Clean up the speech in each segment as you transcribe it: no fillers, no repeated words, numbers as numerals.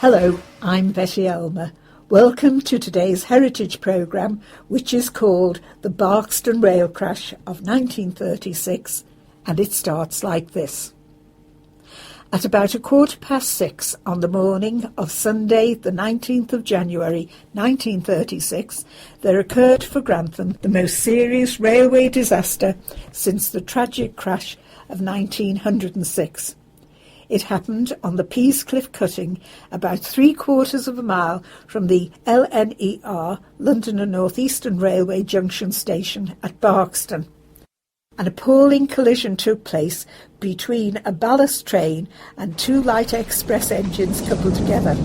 Hello, I'm Betty Elmer. Welcome to today's Heritage programme, which is called The Barkston Rail Crash of 1936, and it starts like this. At about 6:15 on the morning of Sunday, the 19th of January 1936, there occurred for Grantham the most serious railway disaster since the tragic crash of 1906. It happened on the Peasgood cutting, about 3/4 of a mile from the LNER, London and North Eastern Railway junction station at Barkston. An appalling collision took place between a ballast train and two light express engines coupled together.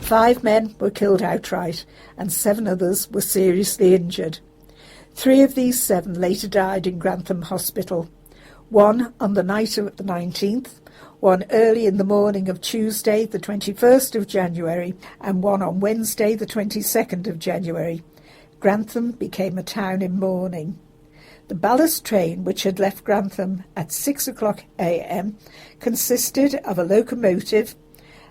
5 men were killed outright and 7 others were seriously injured. 3 of these 7 later died in Grantham Hospital. 1 on the night of the 19th, 1 early in the morning of Tuesday the 21st of January, and 1 on Wednesday the 22nd of January. Grantham became a town in mourning. The ballast train, which had left Grantham at 6 o'clock a.m., consisted of a locomotive,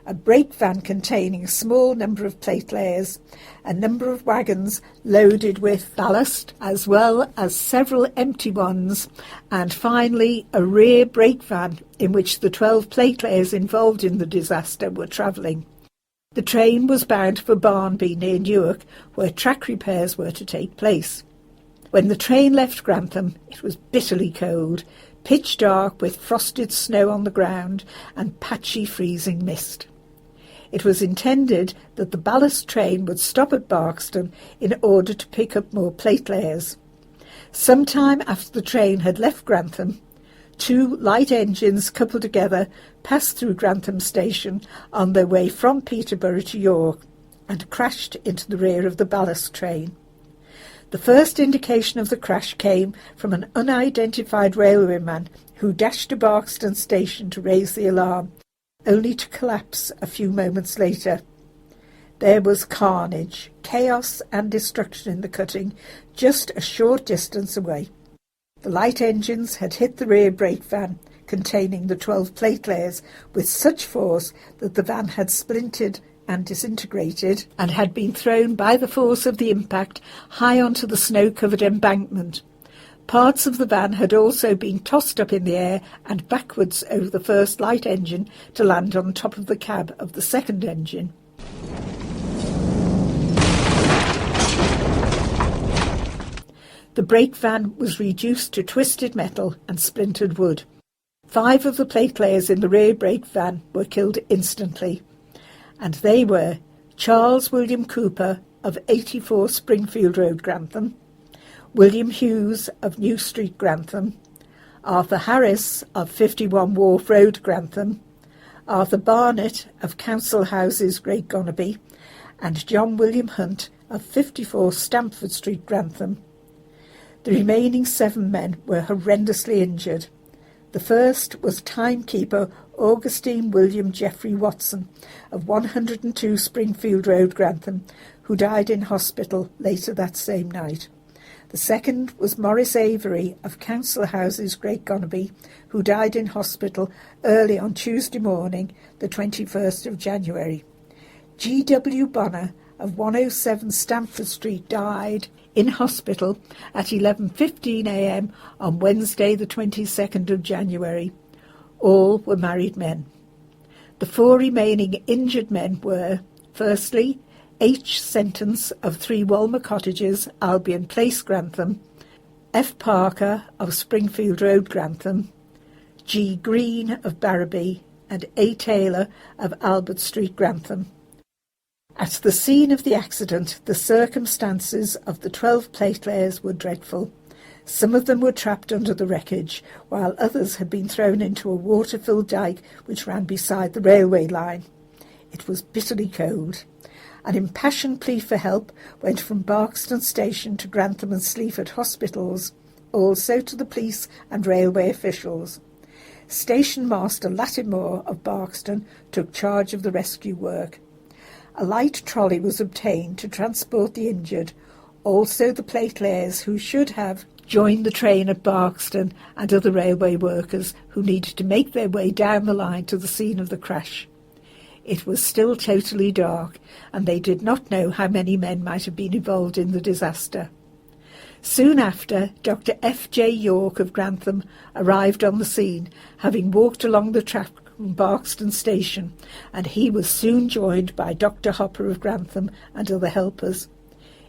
a brake van containing a small number of plate layers, a number of wagons loaded with ballast, as well as several empty ones, and finally a rear brake van in which the 12 plate layers involved in the disaster were travelling. The train was bound for Barnby near Newark, where track repairs were to take place. When the train left Grantham, it was bitterly cold, pitch dark with frosted snow on the ground and patchy freezing mist. It was intended that the ballast train would stop at Barkston in order to pick up more plate layers. Some time after the train had left Grantham, 2 light engines coupled together passed through Grantham Station on their way from Peterborough to York and crashed into the rear of the ballast train. The first indication of the crash came from an unidentified railwayman who dashed to Barkston Station to raise the alarm, only to collapse a few moments later. There was carnage, chaos and destruction in the cutting just a short distance away. The light engines had hit the rear brake van containing the 12 plate layers with such force that the van had splintered and disintegrated and had been thrown by the force of the impact high onto the snow-covered embankment. Parts of the van had also been tossed up in the air and backwards over the first light engine to land on top of the cab of the second engine. The brake van was reduced to twisted metal and splintered wood. 5 of the plate layers in the rear brake van were killed instantly, and they were Charles William Cooper of 84 Springfield Road, Grantham, William Hughes of New Street, Grantham, Arthur Harris of 51 Wharf Road, Grantham, Arthur Barnett of Council Houses, Great Gonnerby, and John William Hunt of 54 Stamford Street, Grantham. The remaining 7 men were horrendously injured. The first was timekeeper Augustine William Geoffrey Watson of 102 Springfield Road, Grantham, who died in hospital later that same night. The second was Maurice Avery of Council Houses, Great Gonnerby, who died in hospital early on Tuesday morning, the 21st of January. G.W. Bonner of 107 Stamford Street died in hospital at 11:15 a.m. on Wednesday, the 22nd of January. All were married men. The 4 remaining injured men were, firstly, H. Sentence of 3 Walmer Cottages, Albion Place, Grantham, F. Parker of Springfield Road, Grantham, G. Green of Barrowby, and A. Taylor of Albert Street, Grantham. At the scene of the accident, the circumstances of the 12 plate layers were dreadful. Some of them were trapped under the wreckage, while others had been thrown into a water-filled dyke which ran beside the railway line. It was bitterly cold. An impassioned plea for help went from Barkston Station to Grantham and Sleaford hospitals, also to the police and railway officials. Station Master Lattimore of Barkston took charge of the rescue work. A light trolley was obtained to transport the injured, also the plate layers who should have, joined the train at Barkston and other railway workers who needed to make their way down the line to the scene of the crash. It was still totally dark, and they did not know how many men might have been involved in the disaster. Soon after, Dr. F.J. York of Grantham arrived on the scene, having walked along the track from Barkston Station, and he was soon joined by Dr. Hopper of Grantham and other helpers.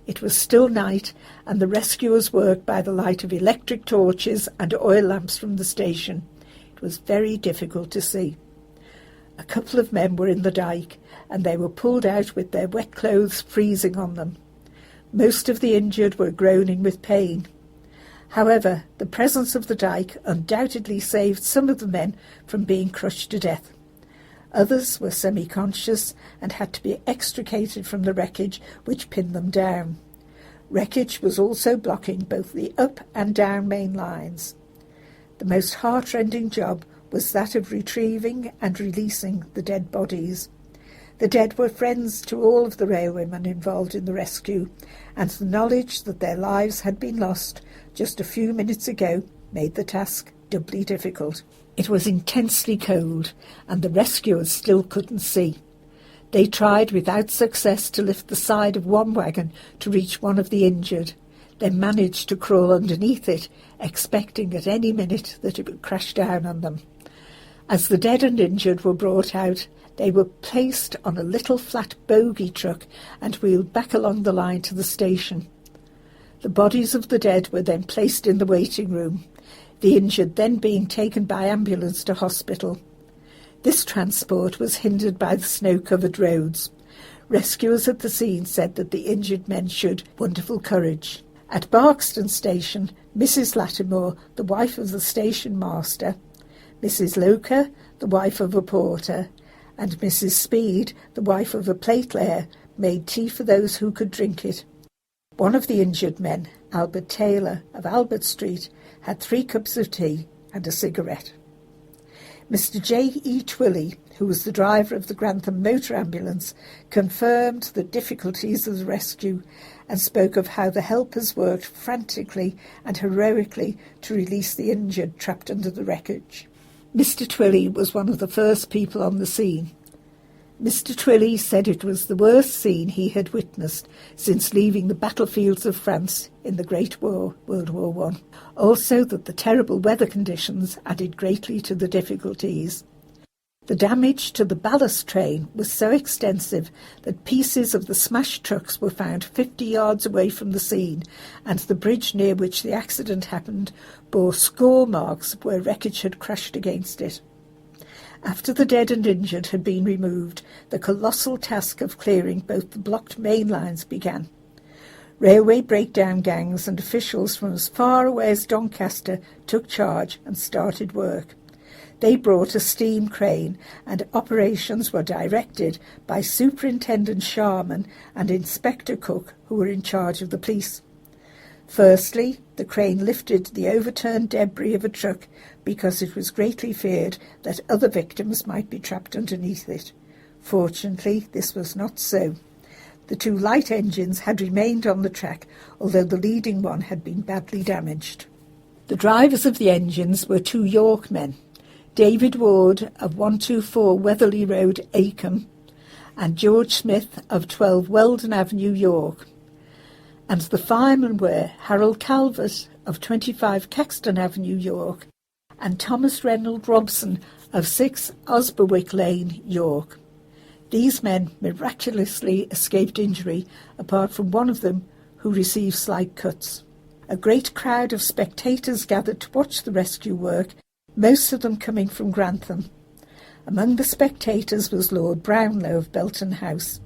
It was still night, and the rescuers worked by the light of electric torches and oil lamps from the station. It was very difficult to see. A couple of men were in the dyke, and they were pulled out with their wet clothes freezing on them. Most of the injured were groaning with pain. However, the presence of the dyke undoubtedly saved some of the men from being crushed to death. Others were semi-conscious and had to be extricated from the wreckage which pinned them down. Wreckage was also blocking both the up and down main lines. The most heart-rending job was that of retrieving and releasing the dead bodies. The dead were friends to all of the railwaymen involved in the rescue, and the knowledge that their lives had been lost just a few minutes ago made the task doubly difficult. It was intensely cold, and the rescuers still couldn't see. They tried without success to lift the side of one wagon to reach one of the injured, then managed to crawl underneath it, expecting at any minute that it would crash down on them. As the dead and injured were brought out, they were placed on a little flat bogie truck and wheeled back along the line to the station. The bodies of the dead were then placed in the waiting room, the injured then being taken by ambulance to hospital. This transport was hindered by the snow-covered roads. Rescuers at the scene said that the injured men showed wonderful courage. At Barkston Station, Mrs. Lattimore, the wife of the station master, Mrs. Loker, the wife of a porter, and Mrs. Speed, the wife of a platelayer, made tea for those who could drink it. One of the injured men, Albert Taylor of Albert Street, had 3 cups of tea and a cigarette. Mr. J. E. Twilley, who was the driver of the Grantham motor ambulance, confirmed the difficulties of the rescue and spoke of how the helpers worked frantically and heroically to release the injured trapped under the wreckage. Mr. Twilley was one of the first people on the scene. Mr. Twilley said it was the worst scene he had witnessed since leaving the battlefields of France in the Great War, World War I. Also that the terrible weather conditions added greatly to the difficulties. The damage to the ballast train was so extensive that pieces of the smashed trucks were found 50 yards away from the scene, and the bridge near which the accident happened bore score marks where wreckage had crashed against it. After the dead and injured had been removed, the colossal task of clearing both the blocked main lines began. Railway breakdown gangs and officials from as far away as Doncaster took charge and started work. They brought a steam crane, and operations were directed by Superintendent Sharman and Inspector Cook, who were in charge of the police. Firstly, the crane lifted the overturned debris of a truck because it was greatly feared that other victims might be trapped underneath it. Fortunately, this was not so. The 2 light engines had remained on the track, although the leading one had been badly damaged. The drivers of the engines were 2 York men, David Ward of 124 Weatherly Road, Acomb, and George Smith of 12 Weldon Avenue, York. And the firemen were Harold Calvert of 25 Caxton Avenue, York, and Thomas Reynold Robson of 6 Osberwick Lane, York. These men miraculously escaped injury, apart from one of them who received slight cuts. A great crowd of spectators gathered to watch the rescue work, most of them coming from Grantham. Among the spectators was Lord Brownlow of Belton House.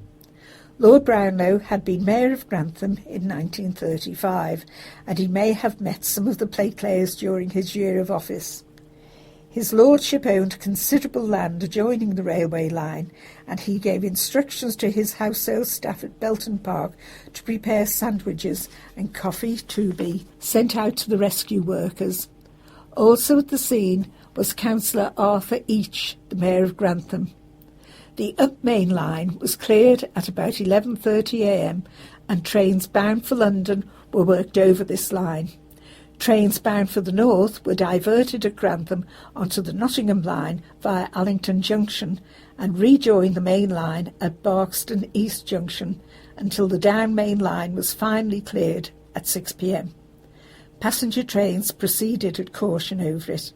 Lord Brownlow had been Mayor of Grantham in 1935, and he may have met some of the platelayers during his year of office. His lordship owned considerable land adjoining the railway line, and he gave instructions to his household staff at Belton Park to prepare sandwiches and coffee to be sent out to the rescue workers. Also at the scene was Councillor Arthur Each, the Mayor of Grantham. The up main line was cleared at about 11:30 a.m. and trains bound for London were worked over this line. Trains bound for the north were diverted at Grantham onto the Nottingham line via Allington Junction and rejoined the main line at Barkston East Junction until the down main line was finally cleared at 6 p.m. Passenger trains proceeded at caution over it.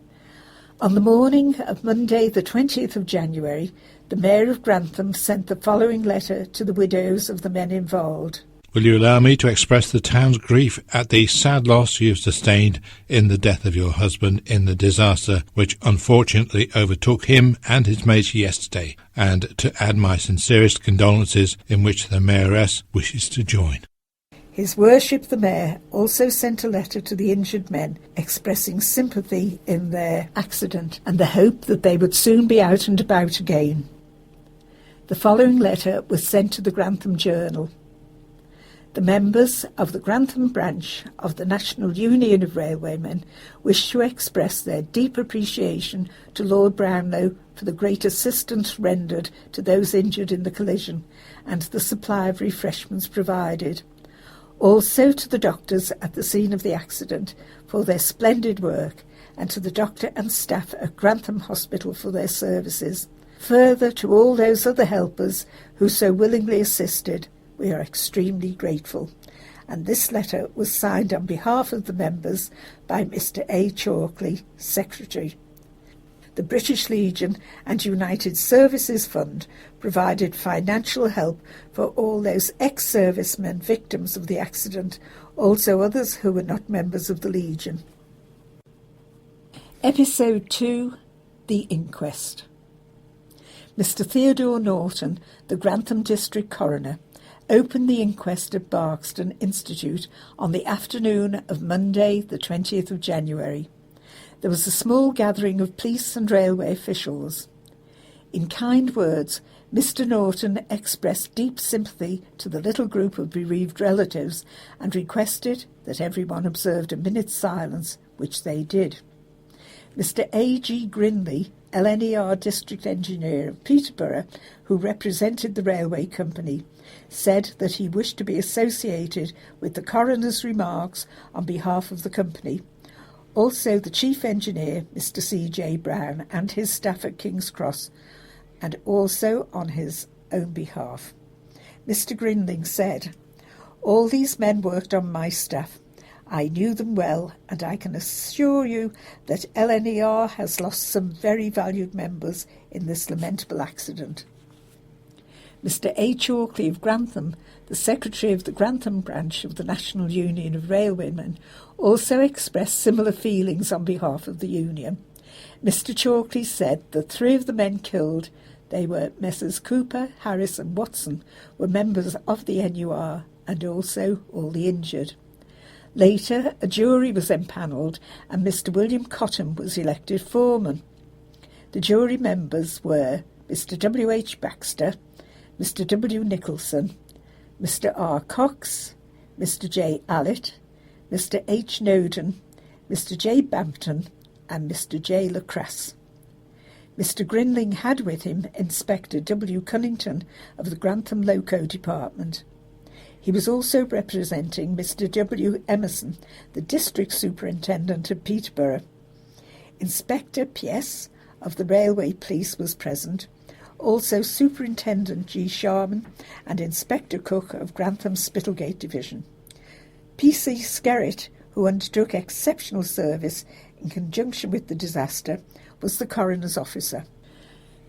On the morning of Monday the 20th of January, the Mayor of Grantham sent the following letter to the widows of the men involved. Will you allow me to express the town's grief at the sad loss you have sustained in the death of your husband in the disaster which unfortunately overtook him and his mates yesterday, and to add my sincerest condolences in which the Mayoress wishes to join. His Worship the Mayor also sent a letter to the injured men expressing sympathy in their accident and the hope that they would soon be out and about again. The following letter was sent to the Grantham Journal. The members of the Grantham branch of the National Union of Railwaymen wish to express their deep appreciation to Lord Brownlow for the great assistance rendered to those injured in the collision and the supply of refreshments provided. Also to the doctors at the scene of the accident for their splendid work, and to the doctor and staff at Grantham Hospital for their services. Further, to all those other helpers who so willingly assisted, we are extremely grateful. And this letter was signed on behalf of the members by Mr. A. Chalkley, Secretary. The British Legion and United Services Fund provided financial help for all those ex-servicemen victims of the accident, also others who were not members of the Legion. Episode 2, The Inquest. Mr. Theodore Norton, the Grantham District Coroner, opened the inquest at Barkston Institute on the afternoon of Monday, the 20th of January. There was a small gathering of police and railway officials. In kind words, Mr. Norton expressed deep sympathy to the little group of bereaved relatives and requested that everyone observed a minute's silence, which they did. Mr. A. G. Grinley, LNER District Engineer of Peterborough, who represented the railway company, said that he wished to be associated with the coroner's remarks on behalf of the company. Also the Chief Engineer, Mr. C. J. Brown, and his staff at King's Cross, and also on his own behalf. Mr. Grinling said, "All these men worked on my staff. I knew them well, and I can assure you that LNER has lost some very valued members in this lamentable accident." Mr. A. Chalkley of Grantham, the Secretary of the Grantham branch of the National Union of Railwaymen, also expressed similar feelings on behalf of the union. Mr. Chalkley said that 3 of the men killed, they were Messrs. Cooper, Harris and Watson, were members of the NUR, and also all the injured. Later, a jury was empanelled and Mr. William Cotton was elected foreman. The jury members were Mr. W. H. Baxter, Mr. W. Nicholson, Mr. R. Cox, Mr. J. Allett, Mr. H. Noden, Mr. J. Bampton, and Mr. J. Lacrasse. Mr. Grinling had with him Inspector W. Cunnington of the Grantham Loco Department. He was also representing Mr. W. Emerson, the District Superintendent of Peterborough. Inspector P.S. of the Railway Police was present, also Superintendent G. Sharman and Inspector Cook of Grantham Spittlegate Division. P.C. Skerritt, who undertook exceptional service in conjunction with the disaster, was the coroner's officer.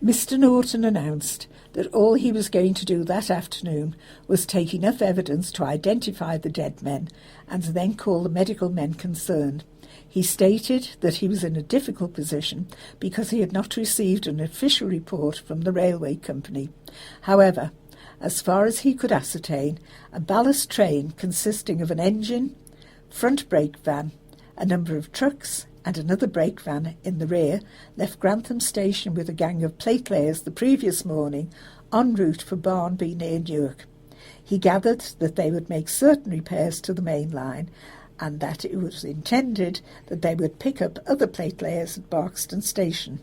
Mr. Norton announced that all he was going to do that afternoon was take enough evidence to identify the dead men and then call the medical men concerned. He stated that he was in a difficult position because he had not received an official report from the railway company. However, as far as he could ascertain, a ballast train consisting of an engine, front brake van, a number of trucks and another brake van in the rear left Grantham Station with a gang of platelayers the previous morning en route for Barnby near Newark. He gathered that they would make certain repairs to the main line and that it was intended that they would pick up other platelayers at Barkston Station.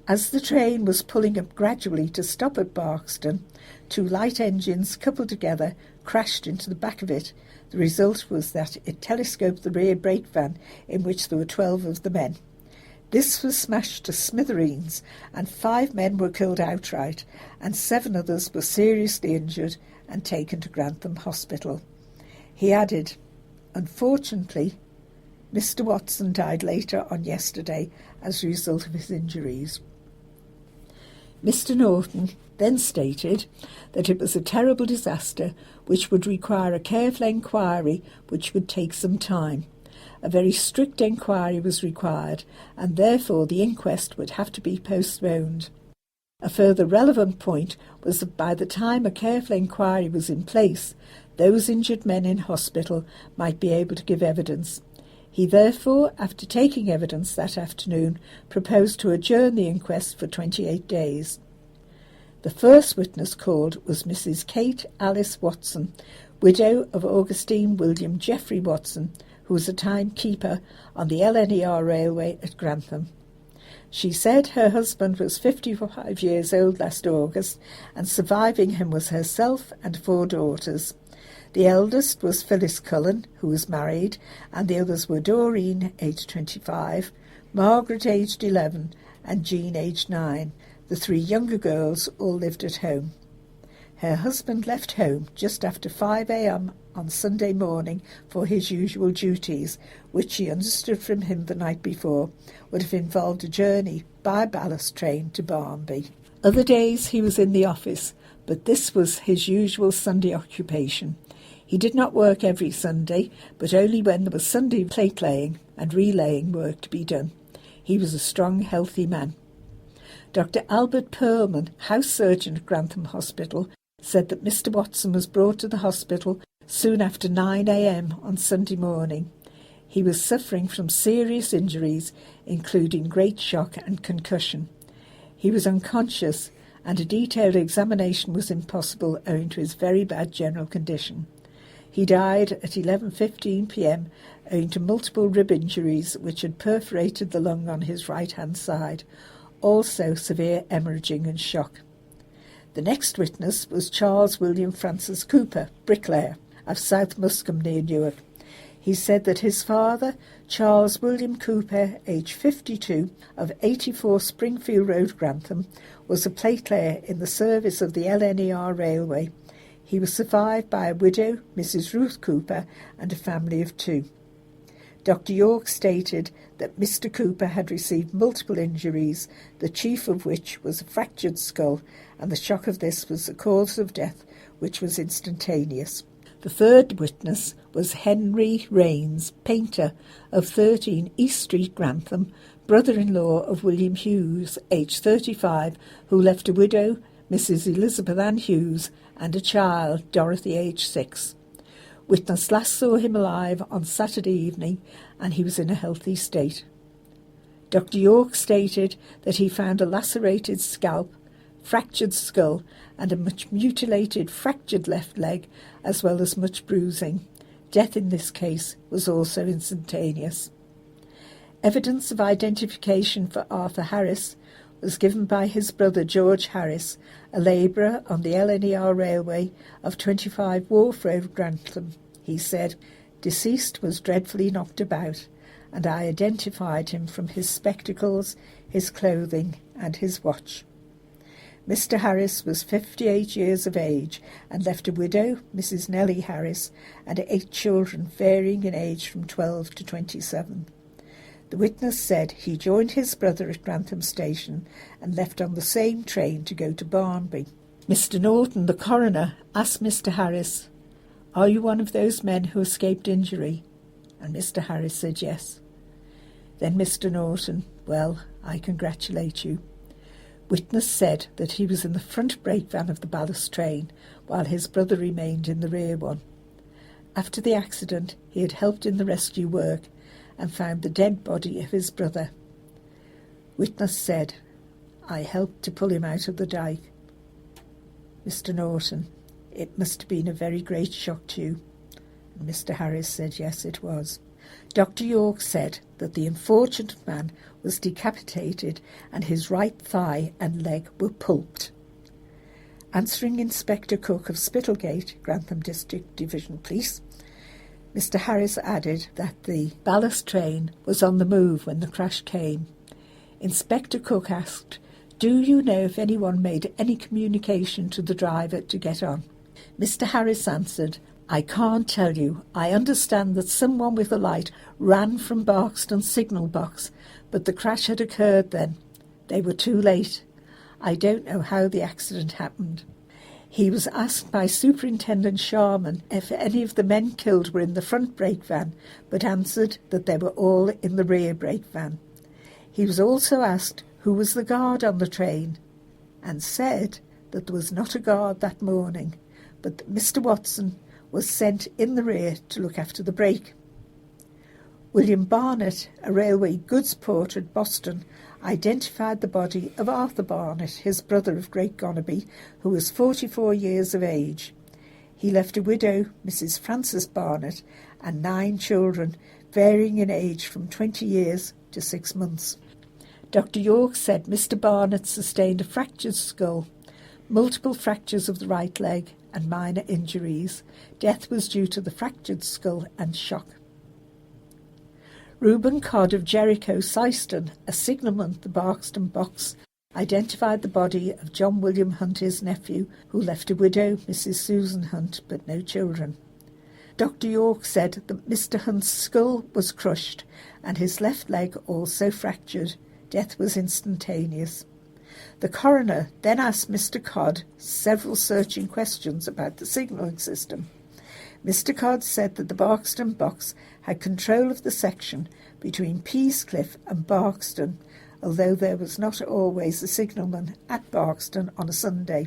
As the train was pulling up gradually to stop at Barkston, two light engines coupled together crashed into the back of it. The result was that it telescoped the rear brake van in which there were 12 of the men. This was smashed to smithereens, and 5 men were killed outright, and 7 others were seriously injured and taken to Grantham Hospital. He added, "Unfortunately, Mr. Watson died later on yesterday as a result of his injuries." Mr. Norton then stated that it was a terrible disaster which would require a careful enquiry which would take some time. A very strict enquiry was required, and therefore the inquest would have to be postponed. A further relevant point was that by the time a careful enquiry was in place, those injured men in hospital might be able to give evidence. He therefore, after taking evidence that afternoon, proposed to adjourn the inquest for 28 days. The first witness called was Mrs. Kate Alice Watson, widow of Augustine William Geoffrey Watson, who was a timekeeper on the LNER railway at Grantham. She said her husband was 55 years old last August, and surviving him was herself and 4 daughters. The eldest was Phyllis Cullen, who was married, and the others were Doreen, aged 25, Margaret, aged 11, and Jean, aged 9. The 3 younger girls all lived at home. Her husband left home just after 5 a.m. on Sunday morning for his usual duties, which she understood from him the night before would have involved a journey by ballast train to Barnby. Other days he was in the office, but this was his usual Sunday occupation. He did not work every Sunday, but only when there was Sunday plate-laying and relaying work to be done. He was a strong, healthy man. Dr. Albert Perlman, house surgeon at Grantham Hospital, said that Mr. Watson was brought to the hospital soon after 9 a.m. on Sunday morning. He was suffering from serious injuries, including great shock and concussion. He was unconscious, and a detailed examination was impossible owing to his very bad general condition. He died at 11:15 p.m. owing to multiple rib injuries which had perforated the lung on his right-hand side, also severe hemorrhaging and shock. The next witness was Charles William Francis Cooper, bricklayer, of South Muscombe near Newark. He said that his father, Charles William Cooper, aged 52, of 84 Springfield Road, Grantham, was a platelayer in the service of the LNER railway. He was survived by a widow, Mrs. Ruth Cooper, and a family of 2. Dr. York stated that Mr. Cooper had received multiple injuries, the chief of which was a fractured skull, and the shock of this was the cause of death, which was instantaneous. The third witness was Henry Rains, painter, of 13 East Street, Grantham, brother-in-law of William Hughes, aged 35, who left a widow, Mrs. Elizabeth Ann Hughes, and a child, Dorothy, aged 6. Witness last saw him alive on Saturday evening, and he was in a healthy state. Dr. York stated that he found a lacerated scalp, fractured skull, and a much mutilated, fractured left leg, as well as much bruising. Death in this case was also instantaneous. Evidence of identification for Arthur Harris was given by his brother George Harris, a labourer on the LNER railway of 25 Wharf Road, Grantham. He said, "Deceased was dreadfully knocked about, and I identified him from his spectacles, his clothing, and his watch." Mr. Harris was 58 years of age and left a widow, Mrs. Nellie Harris, and 8 children varying in age from 12 to 27. The witness said he joined his brother at Barkston Station and left on the same train to go to Barnby. Mr. Norton, the coroner, asked Mr. Harris, "Are you one of those men who escaped injury?" And Mr. Harris said yes. Then Mr. Norton, "Well, I congratulate you." Witness said that he was in the front brake van of the ballast train, while his brother remained in the rear one. After the accident, he had helped in the rescue work and found the dead body of his brother. Witness said, "I helped to pull him out of the dyke." Mr. Norton, "It must have been a very great shock to you." And Mr. Harris said, "Yes, it was." Dr. York said that the unfortunate man was decapitated and his right thigh and leg were pulped. Answering Inspector Cook of Spitalgate, Grantham District Division Police, Mr. Harris added that the ballast train was on the move when the crash came. Inspector Cook asked, "Do you know if anyone made any communication to the driver to get on?" Mr. Harris answered, "I can't tell you. I understand that someone with a light ran from Barkston signal box, but the crash had occurred then. They were too late. I don't know how the accident happened." He was asked by Superintendent Sharman if any of the men killed were in the front brake van, but answered that they were all in the rear brake van. He was also asked who was the guard on the train, and said that there was not a guard that morning, but that Mr. Watson was sent in the rear to look after the brake. William Barnett, a railway goods porter at Boston, identified the body of Arthur Barnett, his brother of Great Gonaby, who was 44 years of age. He left a widow, Mrs. Frances Barnett, and 9 children, varying in age from 20 years to 6 months. Dr. York said Mr. Barnett sustained a fractured skull, multiple fractures of the right leg, and minor injuries. Death was due to the fractured skull and shock. Reuben Codd of Jericho, Syston, a signalman at the Barkston box, identified the body of John William Hunt, his nephew, who left a widow, Mrs. Susan Hunt, but no children. Dr. York said that Mr. Hunt's skull was crushed and his left leg also fractured. Death was instantaneous. The coroner then asked Mr. Codd several searching questions about the signalling system. Mr. Codd said that the Barkston box had control of the section between Peascliff and Barkston, although there was not always a signalman at Barkston on a Sunday.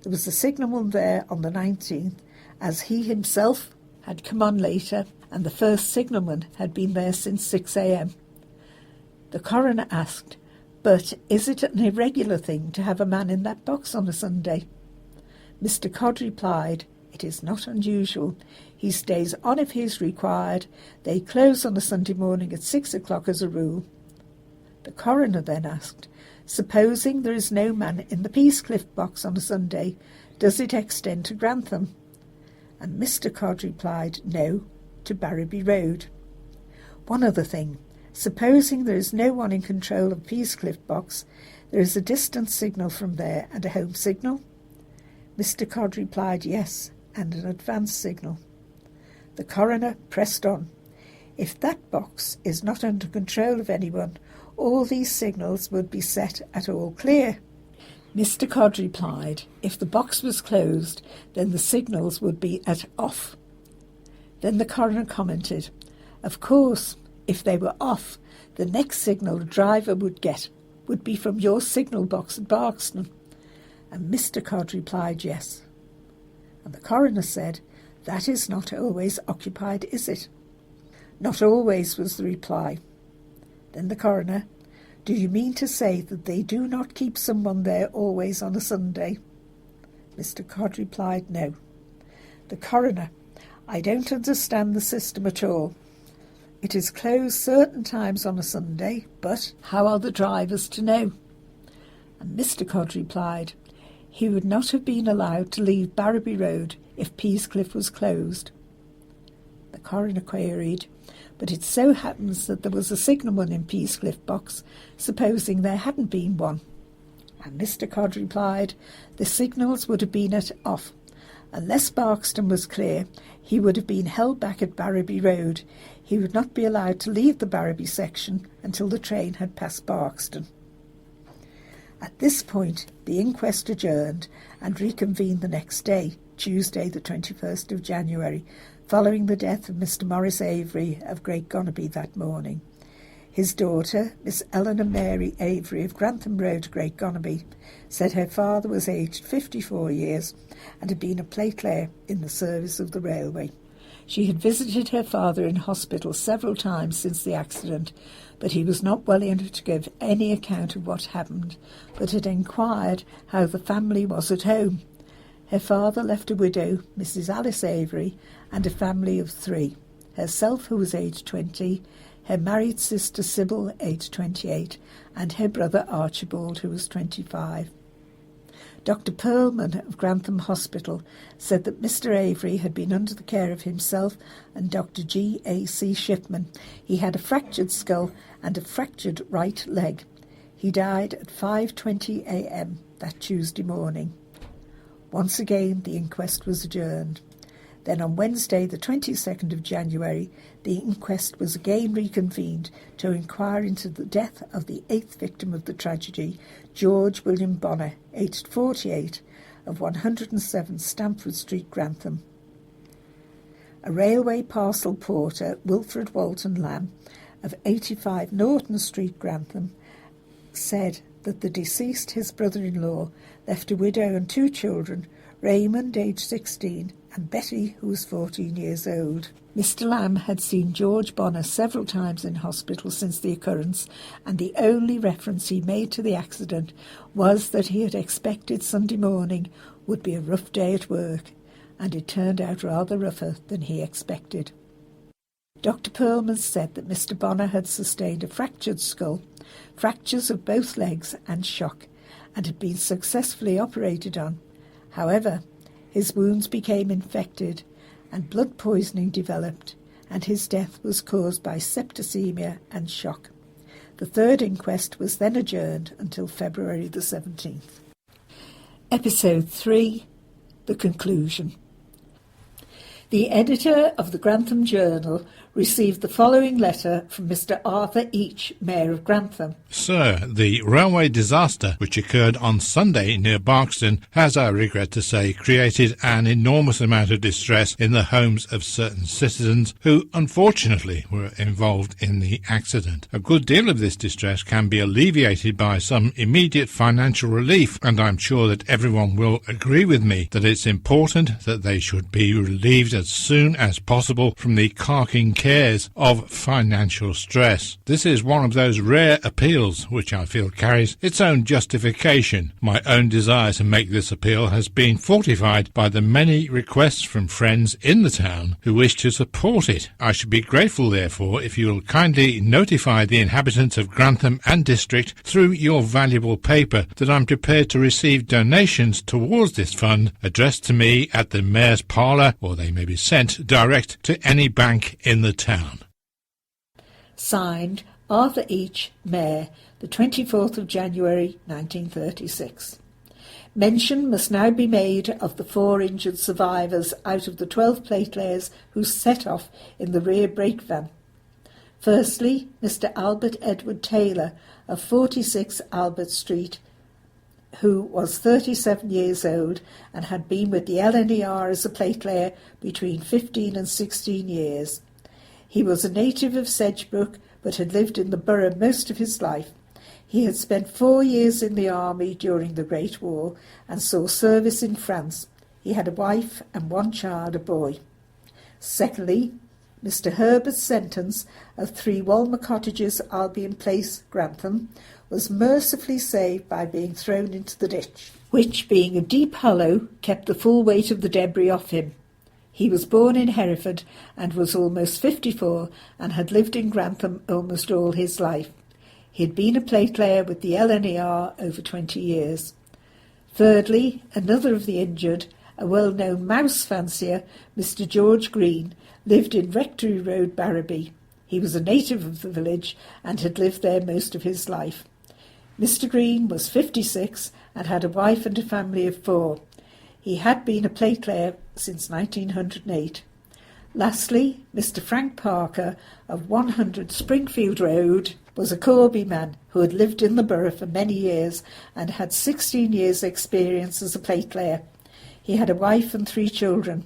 There was a signalman there on the 19th, as he himself had come on later, and the first signalman had been there since 6 a.m. The coroner asked, "But is it an irregular thing to have a man in that box on a Sunday?" Mr. Codd replied, "It is not unusual. He stays on if he is required. They close on a Sunday morning at 6 o'clock as a rule." The coroner then asked, "Supposing there is no man in the Peascliff box on a Sunday, does it extend to Grantham?" And Mr. Codd replied, "No, to Barrowby Road." One other thing. Supposing there is no one in control of Peascliff box, there is a distance signal from there and a home signal? Mr. Codd replied yes, and an advance signal. The coroner pressed on. If that box is not under control of anyone, all these signals would be set at all clear. Mr. Codd replied, if the box was closed, then the signals would be at off. Then the coroner commented, of course, if they were off, the next signal the driver would get would be from your signal box at Barkston. And Mr. Codd replied yes. And the coroner said, that is not always occupied, is it? Not always, was the reply. Then the coroner, do you mean to say that they do not keep someone there always on a Sunday? Mr. Codd replied no. The coroner, I don't understand the system at all. It is closed certain times on a Sunday, but how are the drivers to know? And Mr. Codd replied, he would not have been allowed to leave Barrowby Road if Peascliff was closed. The coroner queried, but it so happens that there was a signalman in Peascliff box, supposing there hadn't been one. And Mr. Codd replied, the signals would have been at off. Unless Barkston was clear, he would have been held back at Barrowby Road. He would not be allowed to leave the Barrowby section until the train had passed Barkston. At this point, the inquest adjourned and reconvened the next day, Tuesday the 21st of January, following the death of Mr. Maurice Avery of Great Gonaby that morning. His daughter, Miss Eleanor Mary Avery of Grantham Road, Great Gonaby, said her father was aged 54 years and had been a platelayer in the service of the railway. She had visited her father in hospital several times since the accident, but he was not well enough to give any account of what happened, but had inquired how the family was at home. Her father left a widow, Mrs. Alice Avery, and a family of 3. herself, who was aged 20, her married sister Sybil, aged 28, and her brother Archibald, who was 25. Dr. Perlman of Grantham Hospital said that Mr. Avery had been under the care of himself and Dr. G.A.C. Shipman. He had a fractured skull and a fractured right leg. He died at 5:20 a.m. that Tuesday morning. Once again, the inquest was adjourned. Then on Wednesday, the 22nd of January, the inquest was again reconvened to inquire into the death of the 8th victim of the tragedy, George William Bonner, aged 48, of 107 Stamford Street, Grantham. A railway parcel porter, Wilfred Walton Lamb, of 85 Norton Street, Grantham, said that the deceased, his brother-in-law, left a widow and 2 children, Raymond, aged 16, and Betty, who was 14 years old. Mr. Lamb had seen George Bonner several times in hospital since the occurrence, and the only reference he made to the accident was that he had expected Sunday morning would be a rough day at work, and it turned out rather rougher than he expected. Dr. Perlman said that Mr. Bonner had sustained a fractured skull, fractures of both legs and shock, and had been successfully operated on. However, his wounds became infected and blood poisoning developed, and his death was caused by septicemia and shock. The third inquest was then adjourned until February the 17th. Episode 3, The Conclusion. The editor of the Grantham Journal received the following letter from Mr. Arthur Each, Mayor of Grantham. Sir, the railway disaster which occurred on Sunday near Barkston has, I regret to say, created an enormous amount of distress in the homes of certain citizens who, unfortunately, were involved in the accident. A good deal of this distress can be alleviated by some immediate financial relief, and I'm sure that everyone will agree with me that it's important that they should be relieved as soon as possible from the carking cares of financial stress. This is one of those rare appeals which I feel carries its own justification. My own desire to make this appeal has been fortified by the many requests from friends in the town who wish to support it. I should be grateful, therefore, if you will kindly notify the inhabitants of Grantham and district through your valuable paper that I'm prepared to receive donations towards this fund addressed to me at the Mayor's Parlour, or they may be sent direct to any bank in the town. Signed, Arthur Each, Mayor, the 24th of January 1936. Mention must now be made of the 4 injured survivors out of the 12 platelayers who set off in the rear brake van. Firstly, Mr. Albert Edward Taylor of 46 Albert Street, who was 37 years old and had been with the LNER as a platelayer between 15 and 16 years. He was a native of Sedgebrook but had lived in the borough most of his life. He had spent 4 years in the army during the Great War and saw service in France. He had a wife and 1 child, a boy. Secondly, Mr. Herbert Sentence of 3 Walmer Cottages, Albion Place, Grantham, was mercifully saved by being thrown into the ditch, which, being a deep hollow, kept the full weight of the debris off him. He was born in Hereford and was almost 54 and had lived in Grantham almost all his life. He had been a platelayer with the LNER over 20 years. Thirdly, another of the injured, a well-known mouse fancier, Mr. George Green, lived in Rectory Road, Barrowby. He was a native of the village and had lived there most of his life. Mr. Green was 56 and had a wife and a family of 4. He had been a platelayer since 1908. Lastly, Mr. Frank Parker of 100 Springfield Road was a Corby man who had lived in the borough for many years and had 16 years' experience as a platelayer. He had a wife and 3 children.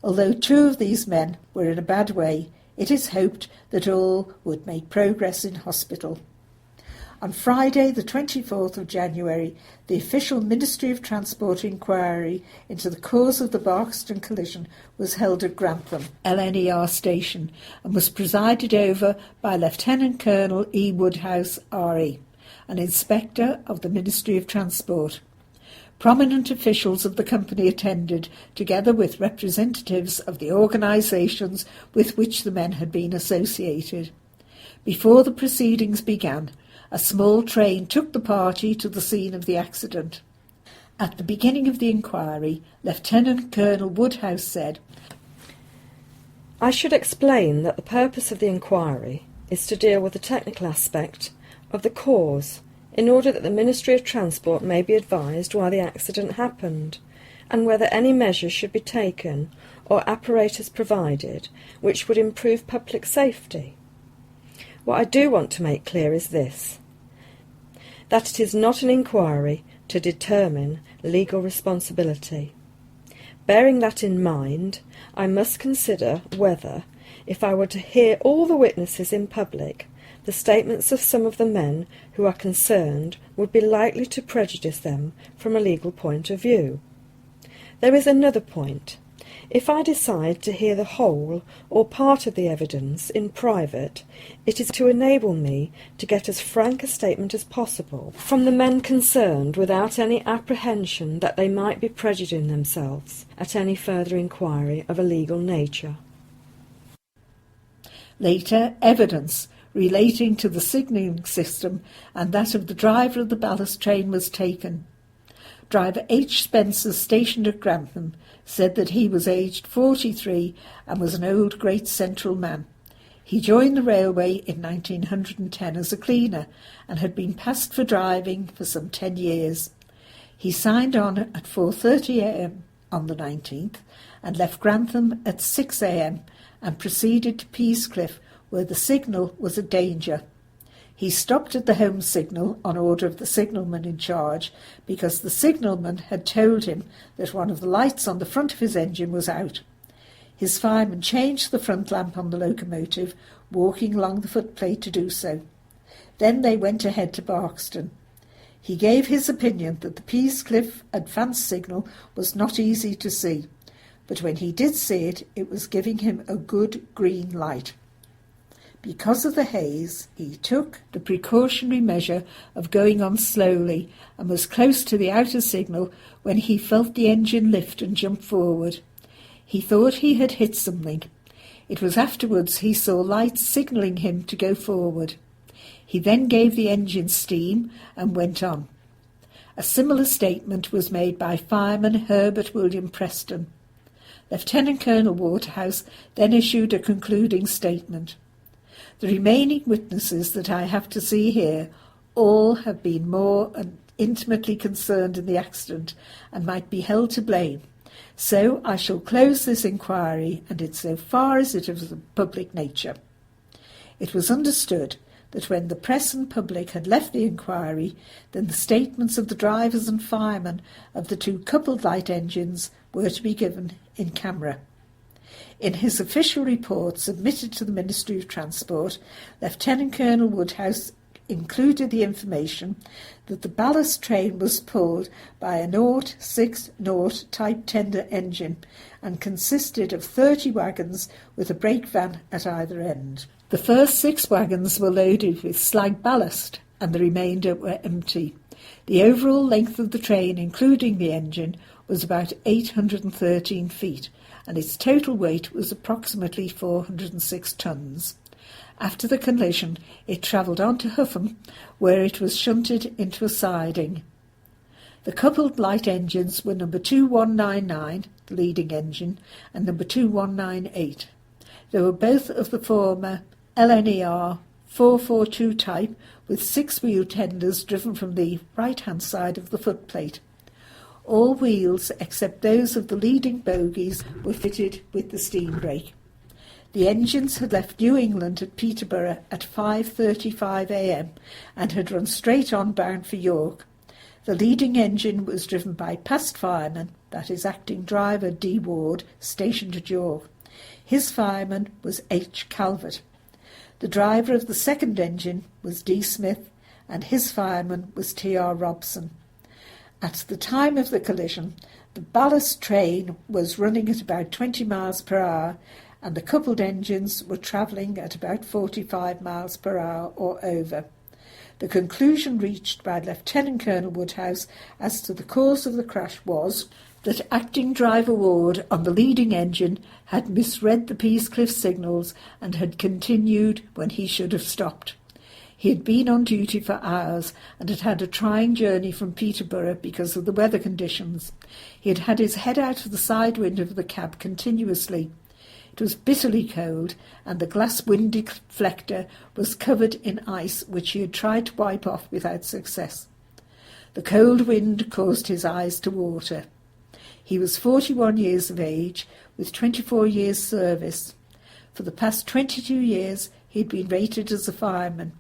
Although 2 of these men were in a bad way, it is hoped that all would make progress in hospital. On Friday, the 24th of January, the official Ministry of Transport inquiry into the cause of the Barkston collision was held at Grantham LNER station and was presided over by Lieutenant Colonel E. Woodhouse, RE, an inspector of the Ministry of Transport. Prominent officials of the company attended, together with representatives of the organisations with which the men had been associated. Before the proceedings began, a small train took the party to the scene of the accident. At the beginning of the inquiry, Lieutenant Colonel Woodhouse said, "I should explain that the purpose of the inquiry is to deal with the technical aspect of the cause, in order that the Ministry of Transport may be advised why the accident happened, and whether any measures should be taken or apparatus provided which would improve public safety. What I do want to make clear is this, that it is not an inquiry to determine legal responsibility. Bearing that in mind, I must consider whether, if I were to hear all the witnesses in public, the statements of some of the men who are concerned would be likely to prejudice them from a legal point of view. There is another point. If I decide to hear the whole or part of the evidence in private, it is to enable me to get as frank a statement as possible from the men concerned without any apprehension that they might be prejudicing themselves at any further inquiry of a legal nature." Later, evidence relating to the signalling system and that of the driver of the ballast train was taken. Driver H. Spencer, stationed at Grantham, said that he was aged 43 and was an old Great Central man. He joined the railway in 1910 as a cleaner and had been passed for driving for some 10 years. He signed on at 4:30 a.m. on the 19th and left Grantham at 6 a.m. and proceeded to Peascliff, where the signal was a danger. He stopped at the home signal on order of the signalman in charge because the signalman had told him that one of the lights on the front of his engine was out. His fireman changed the front lamp on the locomotive, walking along the footplate to do so. Then they went ahead to Barkston. He gave his opinion that the Peascliff advance signal was not easy to see, but when he did see it, it was giving him a good green light. Because of the haze, he took the precautionary measure of going on slowly and was close to the outer signal when he felt the engine lift and jump forward. He thought he had hit something. It was afterwards he saw lights signalling him to go forward. He then gave the engine steam and went on. A similar statement was made by fireman Herbert William Preston. Lieutenant Colonel Waterhouse then issued a concluding statement. The remaining witnesses that I have to see here all have been more intimately concerned in the accident and might be held to blame. So I shall close this inquiry, and in so far as it is of a public nature. It was understood that when the press and public had left the inquiry, then the statements of the drivers and firemen of the two coupled light engines were to be given in camera. In his official report submitted to the Ministry of Transport, Lieutenant Colonel Woodhouse included the information that the ballast train was pulled by a 060 type tender engine and consisted of 30 wagons with a brake van at either end. The first 6 wagons were loaded with slag ballast and the remainder were empty. The overall length of the train, including the engine, was about 813 feet, and its total weight was approximately 406 tons. After the collision, it travelled on to Huffham, where it was shunted into a siding. The coupled light engines were number 2199, the leading engine, and number 2198. They were both of the former LNER 442 type, with 6 wheel tenders driven from the right-hand side of the footplate. All wheels, except those of the leading bogies, were fitted with the steam brake. The engines had left New England at Peterborough at 5:35 a.m. and had run straight on bound for York. The leading engine was driven by past fireman, that is acting driver D. Ward, stationed at York. His fireman was H. Calvert. The driver of the second engine was D. Smith, and his fireman was T. R. Robson. At the time of the collision, the ballast train was running at about 20 miles per hour, and the coupled engines were travelling at about 45 miles per hour or over. The conclusion reached by Lieutenant Colonel Woodhouse as to the cause of the crash was that acting driver Ward on the leading engine had misread the Peascliff signals and had continued when he should have stopped. He had been on duty for hours and had had a trying journey from Peterborough because of the weather conditions. He had had his head out of the side window of the cab continuously. It was bitterly cold, and the glass wind deflector was covered in ice, which he had tried to wipe off without success. The cold wind caused his eyes to water. He was 41 years of age, with 24 years' service. For the past 22 years he had been rated as a fireman,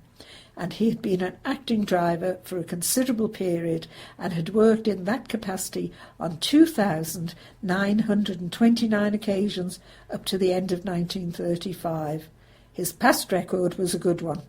and he had been an acting driver for a considerable period and had worked in that capacity on 2,929 occasions up to the end of 1935. His past record was a good one.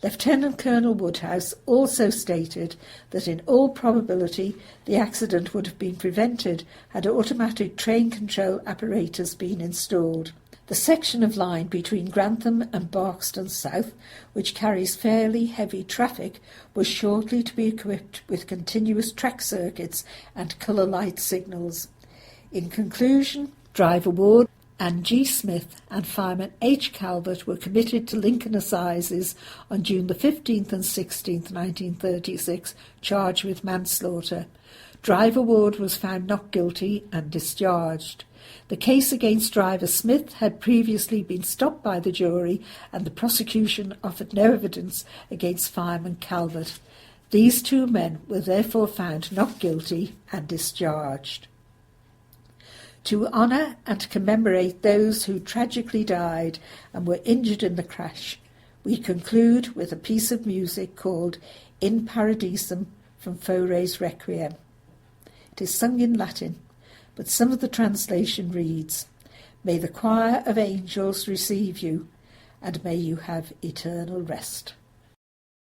Lieutenant Colonel Woodhouse also stated that in all probability the accident would have been prevented had automatic train control apparatus been installed. The section of line between Grantham and Barkston South, which carries fairly heavy traffic, was shortly to be equipped with continuous track circuits and colour light signals. In conclusion, driver Ward and G. Smith and fireman H. Calvert were committed to Lincoln Assizes on June the 15th and 16th, 1936, charged with manslaughter. Driver Ward was found not guilty and discharged. The case against driver Smith had previously been stopped by the jury, and the prosecution offered no evidence against fireman Calvert. These two men were therefore found not guilty and discharged. To honour and commemorate those who tragically died and were injured in the crash, we conclude with a piece of music called In Paradisum from Fauré's Requiem. It is sung in Latin, but some of the translation reads, "May the choir of angels receive you, and may you have eternal rest."